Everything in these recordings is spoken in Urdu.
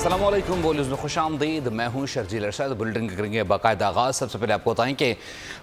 السلام علیکم، بولیوز میں خوش آمدید۔ میں ہوں شرجیل ارشاد۔ بلٹن کے کریں گے باقاعدہ آغاز۔ سب سے پہلے آپ کو بتائیں کہ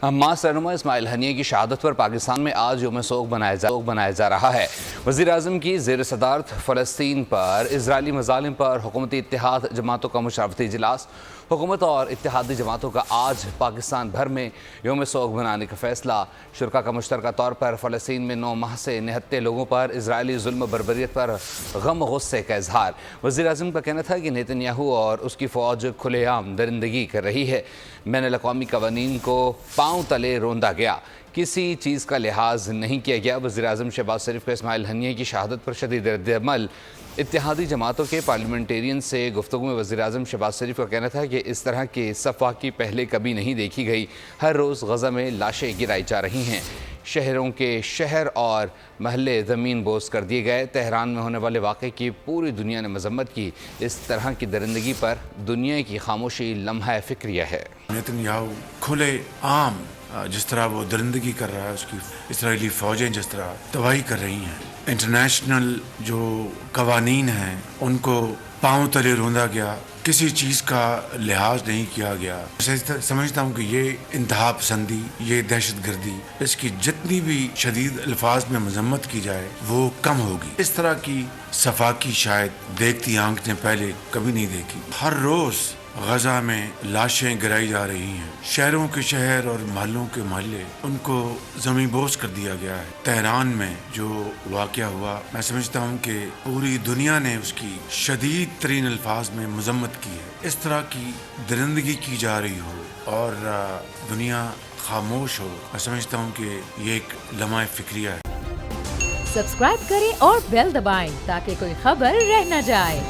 حماس رہنما اسماعیل ہنیہ کی شہادت پر پاکستان میں آج یوم سوگ منایا جا رہا ہے۔ وزیر اعظم کی زیر صدارت فلسطین پر اسرائیلی مظالم پر حکومتی اتحاد جماعتوں کا مشاورتی اجلاس۔ حکومت اور اتحادی جماعتوں کا آج پاکستان بھر میں یوم سوگ منانے کا فیصلہ۔ شرکا کا مشترکہ طور پر فلسطین میں 9 ماہ سے نہتے لوگوں پر اسرائیلی ظلم و بربریت پر غم و غصے کا اظہار۔ وزیر اعظم کا کہنا تھا کہ نیتن یاہو اور اس کی فوج کھلے عام درندگی کر رہی ہے۔ بین الاقوامی قوانین کو پاؤں تلے روندا گیا، کسی چیز کا لحاظ نہیں کیا گیا۔ وزیر اعظم شہباز شریف کا اسماعیل ہنیہ کی شہادت پر شدید رد عمل۔ اتحادی جماعتوں کے پارلیمنٹیرین سے گفتگو میں وزیر اعظم شہباز شریف کا کہنا تھا کہ اس طرح کی صفاقی پہلے کبھی نہیں دیکھی گئی۔ ہر روز غزہ میں لاشیں گرائی جا رہی ہیں، شہروں کے شہر اور محلے زمین بوس کر دیے گئے۔ تہران میں ہونے والے واقعے کی پوری دنیا نے مذمت کی۔ اس طرح کی درندگی پر دنیا کی خاموشی لمحہ فکریہ ہے۔ نیتن یاہو کھلے عام جس طرح وہ درندگی کر رہا ہے، اس کی اسرائیلی فوجیں جس طرح تباہی کر رہی ہیں، انٹرنیشنل جو قوانین ہیں ان کو پاؤں تلے روندا گیا، کسی چیز کا لحاظ نہیں کیا گیا۔ سمجھتا ہوں کہ یہ انتہا پسندی، یہ دہشت گردی، اس کی جتنی بھی شدید الفاظ میں مذمت کی جائے وہ کم ہوگی۔ اس طرح کی صفاقی شاید دیکھتی آنکھ نے پہلے کبھی نہیں دیکھی۔ ہر روز غزہ میں لاشیں گرائی جا رہی ہیں، شہروں کے شہر اور محلوں کے محلے ان کو زمین بوس کر دیا گیا ہے۔ تہران میں جو واقعہ ہوا، میں سمجھتا ہوں کہ پوری دنیا نے اس کی شدید ترین الفاظ میں مذمت کی ہے۔ اس طرح کی درندگی کی جا رہی ہو اور دنیا خاموش ہو، میں سمجھتا ہوں کہ یہ ایک لمحہ فکریہ ہے۔ سبسکرائب کریں اور بیل دبائیں تاکہ کوئی خبر رہ نہ جائے۔